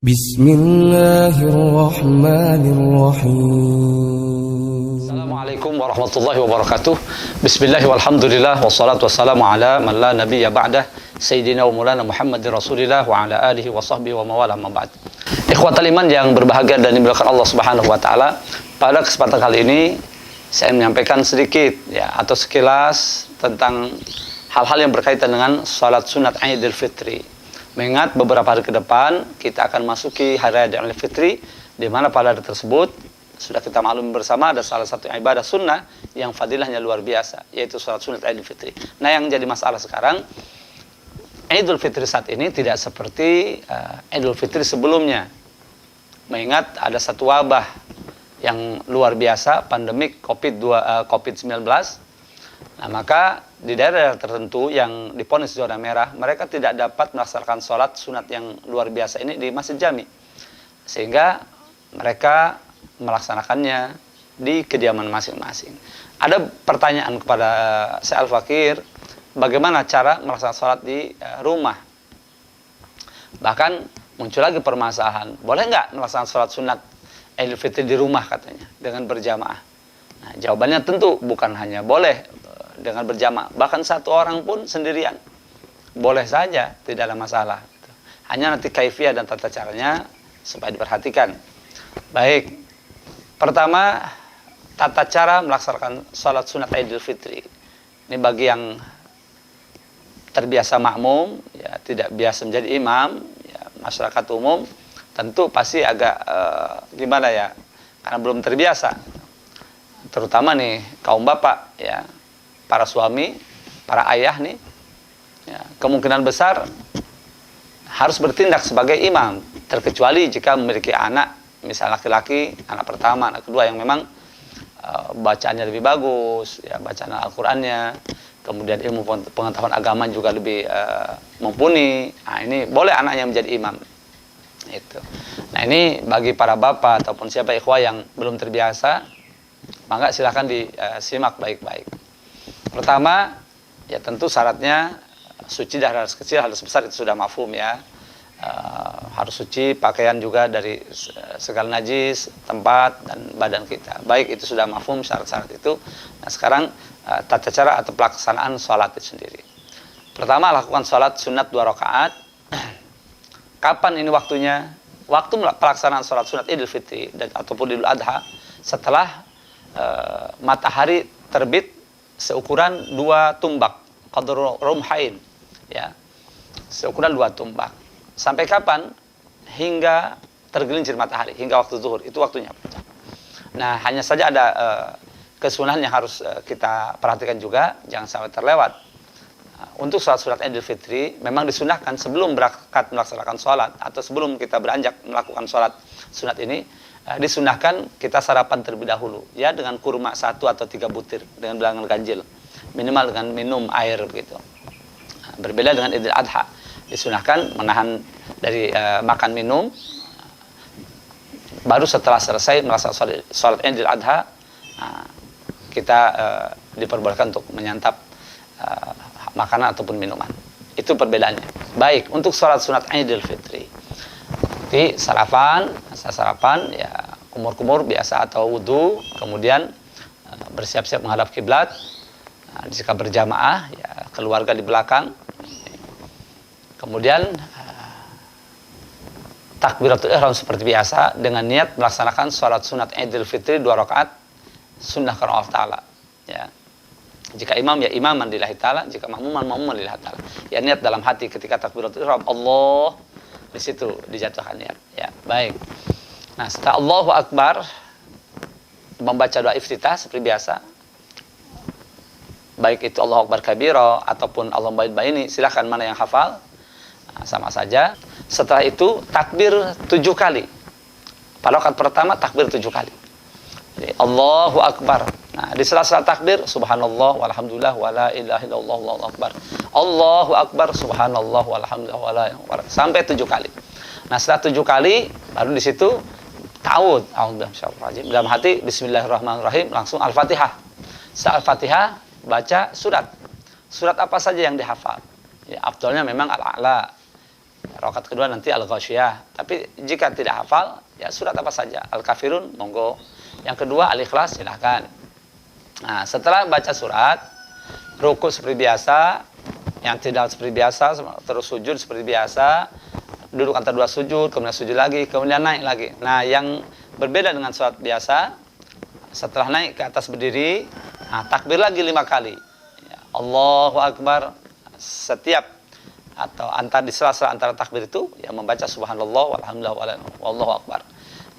Bismillahirrahmanirrahim. Assalamualaikum warahmatullahi wabarakatuh. Bismillah walhamdulillah wassalatu wassalamu ala man la nabiyya ba'dah Sayyidina wa Maulana Muhammadir Rasulillah wa ala alihi wa sahbihi wa mawala ma ba'd. Ikhwatal iman yang berbahagia dan dimuliakan Allah Subhanahu wa taala, pada kesempatan kali ini saya menyampaikan sedikit ya atau sekilas tentang hal-hal yang berkaitan dengan salat sunat Idul Fitri. Mengingat beberapa hari ke depan kita akan masuki hari raya Idul Fitri, di mana pada hari tersebut sudah kita maklum bersama ada salah satu ibadah sunnah yang fadilahnya luar biasa, yaitu salat sunat Idul Fitri. Nah, yang jadi masalah sekarang, Idul Fitri saat ini tidak seperti Idul Fitri sebelumnya. Mengingat ada satu wabah yang luar biasa, pandemik COVID-19. Nah, maka di daerah tertentu yang divonis zona merah, mereka tidak dapat melaksanakan sholat sunat yang luar biasa ini di Masjid Jami. Sehingga mereka melaksanakannya di kediaman masing-masing. Ada pertanyaan kepada saya Al-Fakir, bagaimana cara melaksanakan sholat di rumah? Bahkan muncul lagi permasalahan, boleh nggak melaksanakan sholat sunat Idul Fitri di rumah katanya, dengan berjamaah? Nah, jawabannya tentu bukan hanya boleh dengan berjamaah, bahkan satu orang pun sendirian boleh saja, tidak ada masalah. Hanya nanti kaifiyah dan tata caranya supaya diperhatikan. Baik, pertama, tata cara melaksanakan sholat sunat Idul Fitri. Ini bagi yang terbiasa makmum, ya tidak biasa menjadi imam, ya, masyarakat umum tentu pasti agak gimana ya, karena belum terbiasa. Terutama nih kaum bapak, ya, para suami, para ayah nih, ya, kemungkinan besar harus bertindak sebagai imam, terkecuali jika memiliki anak, misal laki-laki, anak pertama, anak kedua yang memang bacaannya lebih bagus, ya, bacaan Al-Qur'annya, kemudian ilmu pengetahuan agama juga lebih mumpuni. Nah, ini boleh anaknya menjadi imam. Itu. Nah, ini bagi para bapak ataupun siapa ikhwah yang belum terbiasa, maka silakan disimak baik-baik. Pertama, ya tentu syaratnya suci dari hadas kecil, hadas besar itu sudah mafhum ya. Harus suci, pakaian juga dari segala najis, tempat dan badan kita. Baik, itu sudah mafhum syarat-syarat itu. Nah, sekarang tata cara atau pelaksanaan sholat itu sendiri. Pertama, lakukan sholat sunat 2 rakaat. Kapan ini waktunya? Waktu pelaksanaan sholat sunat Idul Fitri dan ataupun Idul Adha setelah matahari terbit seukuran 2 tumbak, qadru rumhain, ya, seukuran 2 tumbak. Sampai kapan? Hingga tergelincir matahari, hingga waktu zuhur, itu waktunya. Nah, hanya saja ada kesunahan yang harus kita perhatikan juga, jangan sampai terlewat. Untuk sholat sunat Idul Fitri memang disunahkan sebelum berangkat melaksanakan sholat atau sebelum kita beranjak melakukan sholat sunat ini, disunahkan kita sarapan terlebih dahulu, ya, dengan kurma 1 atau 3 butir dengan bilangan ganjil, minimal dengan minum air begitu. Berbeda dengan Idul Adha, disunahkan menahan dari makan minum. Baru setelah selesai melaksanakan sholat Idul Adha, kita diperbolehkan untuk menyantap makanan ataupun minuman. Itu perbedaannya. Baik, untuk sholat sunat Idul Fitri, jadi sarapan ya, kumur-kumur biasa atau wudhu, kemudian bersiap-siap menghadap kiblat. Nah, jika berjamaah, ya, keluarga di belakang. Kemudian takbiratul ihram seperti biasa dengan niat melaksanakan sholat sunat Idul Fitri 2 rakaat sunnah karena Allah Ta'ala. Ya. Jika imam, ya imaman lillahi ta'ala, jika makmuman lillahi ta'ala. Ya, niat dalam hati ketika takbiratul ihram, Allah, di situ dijatuhkan niat. Ya, baik. Nah, setelah Allahu Akbar, membaca doa iftitah seperti biasa. Baik itu Allahu Akbar kabira ataupun Allahumma ba'id baini, silakan mana yang hafal. Nah, sama saja. Setelah itu takbir 7 kali. Pada rakaat pertama takbir 7 kali. Jadi, Allahu Akbar. Nah, di sela-sela takbir subhanallah walhamdulillah wala ilaha illallah Allahu Akbar. Allahu Akbar subhanallah walhamdulillah wala ilaha illallah, sampai 7 kali. Nah, setelah 7 kali baru di situ ta'awudz, a'udzubillahi dalam hati bismillahirrahmanirrahim, langsung Al-Fatihah. Setelah Al-Fatihah baca surat. Surat apa saja yang dihafal. Ya, afdalnya memang Al-A'la, rakaat kedua nanti Al-Ghasyiyah. Tapi jika tidak hafal, ya surat apa saja. Al-Kafirun, monggo. Yang kedua Al-Ikhlas, silahkan. Nah, setelah baca surat, ruku seperti biasa, yang tidak seperti biasa, terus sujud seperti biasa, duduk antara dua sujud, kemudian sujud lagi, kemudian naik lagi. Nah, yang berbeda dengan sholat biasa, setelah naik ke atas berdiri, nah, takbir lagi 5 kali. Ya, Allahu Akbar. Setiap atau di sela-sela antara takbir itu, ya membaca subhanallah, walhamdulillah, wallahu akbar.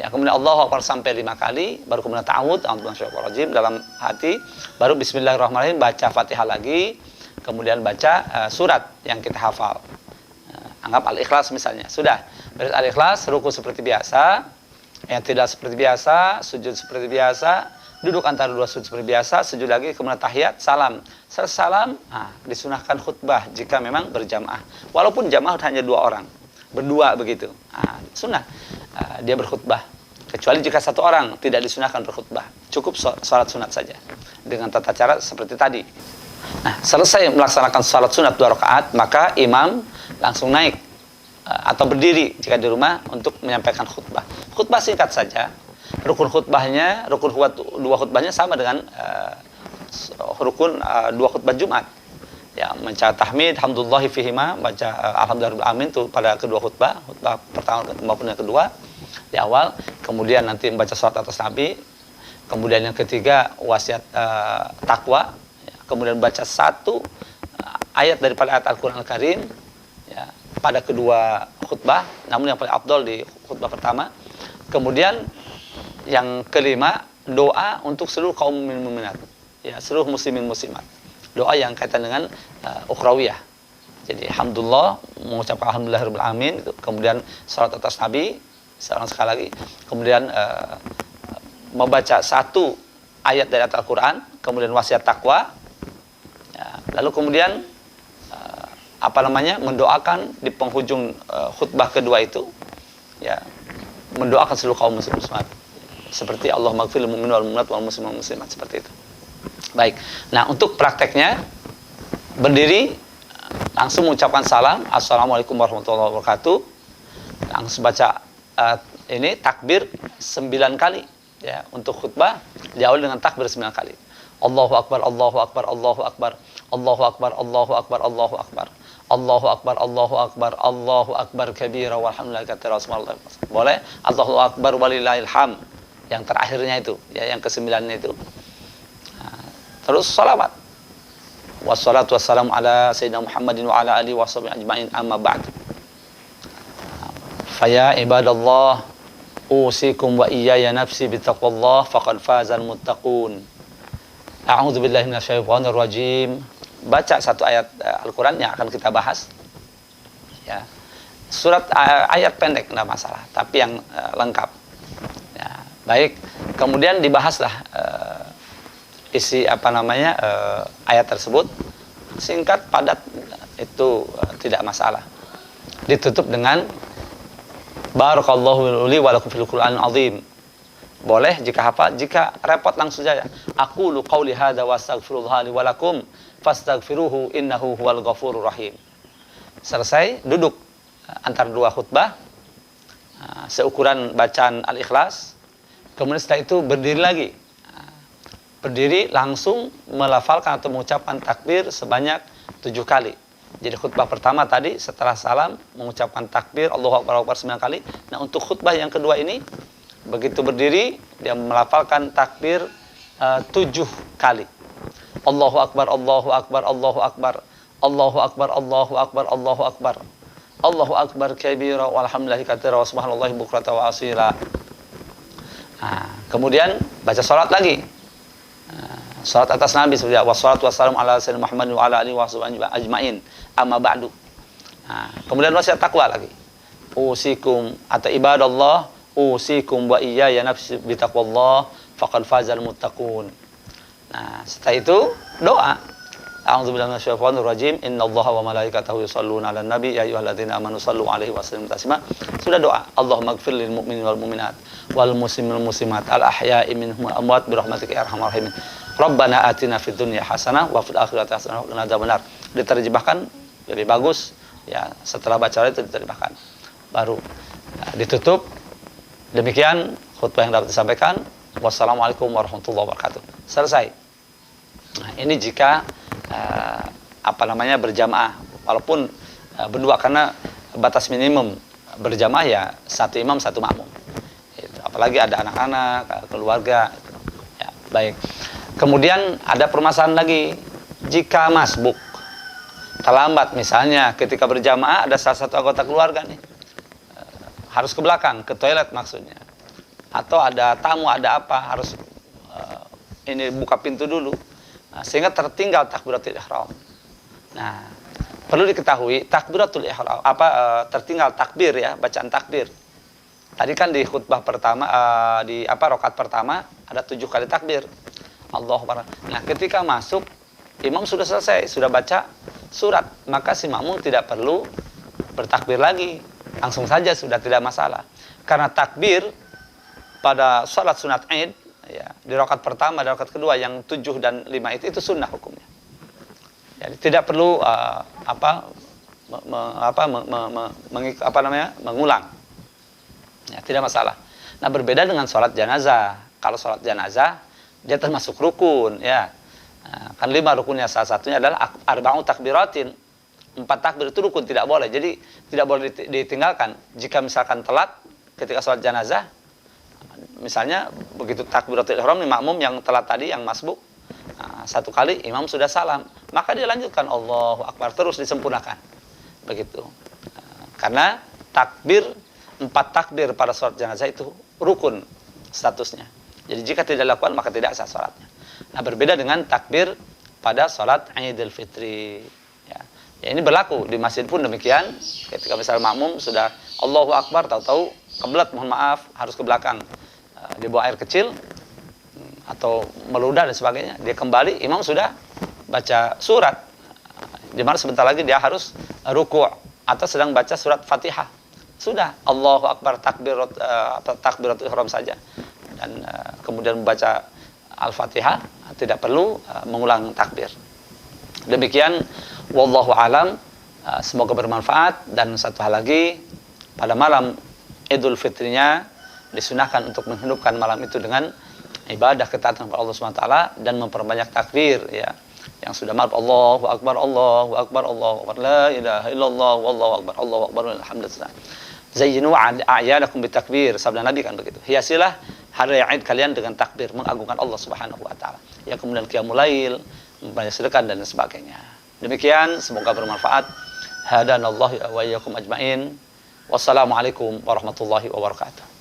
Ya, kemudian Allahu Akbar sampai 5 kali, baru kemudian ta'awud, a'udzubillahi dalam hati, baru bismillahirrahmanirrahim, baca Fatihah lagi, kemudian baca surat yang kita hafal. Anggap Al-Ikhlas misalnya. Sudah, beres Al-Ikhlas, ruku seperti biasa, yang tidak seperti biasa, sujud seperti biasa, duduk antara dua sujud seperti biasa, sujud lagi, kemudian tahiyat, salam. Salam, disunahkan khutbah jika memang berjamaah. Walaupun jamaah hanya 2 orang, berdua begitu. Sunnah. Dia berkhutbah. Kecuali jika 1 orang tidak disunahkan berkhutbah. Cukup salat sunat saja. Dengan tata cara seperti tadi. Nah, selesai melaksanakan salat sunat 2 rakaat, maka imam langsung naik atau berdiri jika di rumah untuk menyampaikan khutbah. Khutbah singkat saja. Rukun khutbahnya, rukun 2 khutbahnya sama dengan rukun 2 khutbah Jumat. Ya, membaca tahmid, hamdulillahi fihima, baca alhamdulillah amin itu pada kedua khutbah pertama maupun yang kedua di awal, kemudian nanti membaca salat atas Nabi, kemudian yang ketiga wasiat takwa, ya, kemudian baca 1 ayat daripada ayat Al-Qur'an Al-Karim, ya, pada kedua khutbah, namun yang paling afdal di khutbah pertama. Kemudian yang kelima, doa untuk seluruh kaum mukminat, ya, seluruh muslimin muslimat. Doa yang kaitan dengan ukhrawiyah. Jadi alhamdulillah, mengucapkan alhamdulillahirabbil alamin, kemudian salat atas Nabi, sekali lagi, kemudian membaca 1 ayat dari Al-Qur'an, kemudian wasiat takwa, ya, lalu kemudian mendoakan di penghujung khutbah kedua itu, ya, mendoakan seluruh kaum muslim muslimat seperti Allah maghfir lil mu'minin wal mu'minat wal muslimin wal muslimat, seperti itu. Baik. Nah, untuk prakteknya berdiri, langsung mengucapkan salam, assalamualaikum warahmatullahi wabarakatuh. Langsung baca takbir 9 kali, ya, untuk khutbah diawali dengan takbir 9 kali. Allahu Akbar, Allahu Akbar, Allahu Akbar, Allahu Akbar, Allahu Akbar, Allahu Akbar, Allahu Akbar, Allahu Akbar, Allahu Akbar kabira walhamdulillahi katsira. Boleh Allahu Akbar walillahil hamd, yang terakhirnya itu, ya, yang ke-9 itu. Terus salawat. Wassalatu wassalamu ala sayyidina Muhammadin wa ala alihi washabihi ajmain, amma ba'd. Faya ibadallah, usikum wa iyaya nafsi bitaqwallah faqad fazal muttaqun. A'udzu billahi minasyaitonir rajim. Baca 1 ayat Al-Qur'an yang akan kita bahas. Ya. Surat ayat pendek enggak masalah, tapi yang lengkap. Ya, baik. Kemudian dibahaslah isi ayat tersebut, singkat padat, itu tidak masalah. Ditutup dengan barakallahu li wa lakum fil Qur'anil azim. Boleh jika hafal, jika repot langsung saja. Aqulu qauli hadza wa astaghfirullah li wa lakum fastaghfiruhu innahu huwal ghafurur rahim. Selesai, duduk antara 2 khutbah, seukuran bacaan Al-Ikhlas. Kemudian setelah itu berdiri lagi. Berdiri langsung melafalkan atau mengucapkan takbir sebanyak 7 kali. Jadi khutbah pertama tadi setelah salam mengucapkan takbir Allahu Akbar 9 kali. Nah, untuk khutbah yang kedua ini begitu berdiri dia melafalkan takbir 7 kali. Allahu Akbar, Allahu Akbar, Allahu Akbar, Allahu Akbar, Allahu Akbar, Allahu Akbar, Allahu Akbar kabira walhamdulillahi katsira wa subhanallahi bukratan wa asila. Kemudian baca salat lagi. Salat atas Nabi seperti wassalatu wassalamu ala sayyidina Muhammad wa ala alihi washabihi ajmain, amma ba'du. Kemudian wasiat takwa lagi. Usikum atau ibadallah, usikum wa iyaya nafsi bitaqwallah faqad fazal muttaqun. Nah, setelah itu doa. A'udzubillahi minasyaitonir rajim. Innallaha wa malaikatahu yusholluna 'alan nabi ya ayyuhalladzina amanu shallu 'alaihi wa sallimu taslima. Sudah doa. Allahumma ighfir lil mu'minin wal mu'minat wal muslimin wal muslimat al ahya'i minhum wal amwat bi rahmatika ya arhamar rahimin. Rabbana atina fid dunya hasanah wa fil akhirati hasanah wa qina adzabannar. Diterjemahkan lebih bagus. Ya, setelah baca itu diterjemahkan. Baru ditutup. Demikian khutbah yang dapat disampaikan. Wassalamualaikum warahmatullahi wabarakatuh. Selesai. Nah, ini jika berjamaah, walaupun berdua, karena batas minimum berjamaah ya satu imam satu makmum. Apalagi ada anak-anak, keluarga. Ya, baik. Kemudian ada permasalahan lagi, jika masbuk terlambat, misalnya ketika berjamaah ada salah satu anggota keluarga nih harus ke belakang, ke toilet maksudnya, atau ada tamu, ada apa, harus ini buka pintu dulu, sehingga tertinggal takbiratul ihram. Nah, perlu diketahui takbiratul ihram tertinggal takbir, ya, bacaan takbir. Tadi kan di khutbah pertama di rakaat pertama ada 7 kali takbir. Allahu Akbar. Nah, ketika masuk imam sudah selesai, sudah baca surat, maka si makmum tidak perlu bertakbir lagi. Langsung saja sudah tidak masalah. Karena takbir pada salat sunat Id, ya, di rakaat pertama dan rakaat kedua yang 7 dan 5 itu sunnah hukumnya. Jadi tidak perlu mengulang. Ya, tidak masalah. Nah, berbeda dengan sholat jenazah. Kalau sholat jenazah dia termasuk rukun, ya. Nah, kan 5 rukunnya, salah satunya adalah arba'u takbiratin. 4 takbir itu rukun, tidak boleh. Jadi tidak boleh ditinggalkan. Jika misalkan telat ketika sholat jenazah, misalnya begitu takbiratul ihram makmum yang telat tadi, yang masbuk, 1 kali imam sudah salam, maka dia lanjutkan Allahu Akbar, terus disempurnakan. Begitu. Karena 4 takbir pada sholat jenazah itu rukun statusnya. Jadi jika tidak dilakukan maka tidak sah sholatnya. Nah, berbeda dengan takbir pada sholat Idul Fitri. Ya, ini berlaku di masjid pun demikian. Ketika misalnya makmum sudah Allahu Akbar, tahu-tahu kebelat, mohon maaf, harus ke belakang, dibawa air kecil atau meludah dan sebagainya, dia kembali, imam sudah baca surat, di mana sebentar lagi dia harus ruku' atau sedang baca surat Fatihah. Sudah Allahu Akbar, takbiratul ihram saja, dan kemudian membaca Al-Fatihah, tidak perlu mengulang takbir. Demikian, wallahu alam. Semoga bermanfaat. Dan satu hal lagi, pada malam Idul Fitrinya disunahkan untuk menghidupkan malam itu dengan ibadah ketaatan kepada Allah SWT dan memperbanyak takbir, ya, yang sudah maaf, Allahu Akbar, Allahu Akbar, Allahu Akbar, la ilaha illallah, wallahu akbar, Allahu Akbar, alhamdulillah. Zayyinu a'yadakum bitakbir, sabda Nabi kan begitu. Hiasilah hari Id kalian dengan takbir, mengagungkan Allah Subhanahu wa taala. Ya, kemudian qiyamul lail, banyak sedekah dan sebagainya. Demikian, semoga bermanfaat. Hadanallahu wa iyyakum ajmain. Wassalamualaikum warahmatullahi wabarakatuh.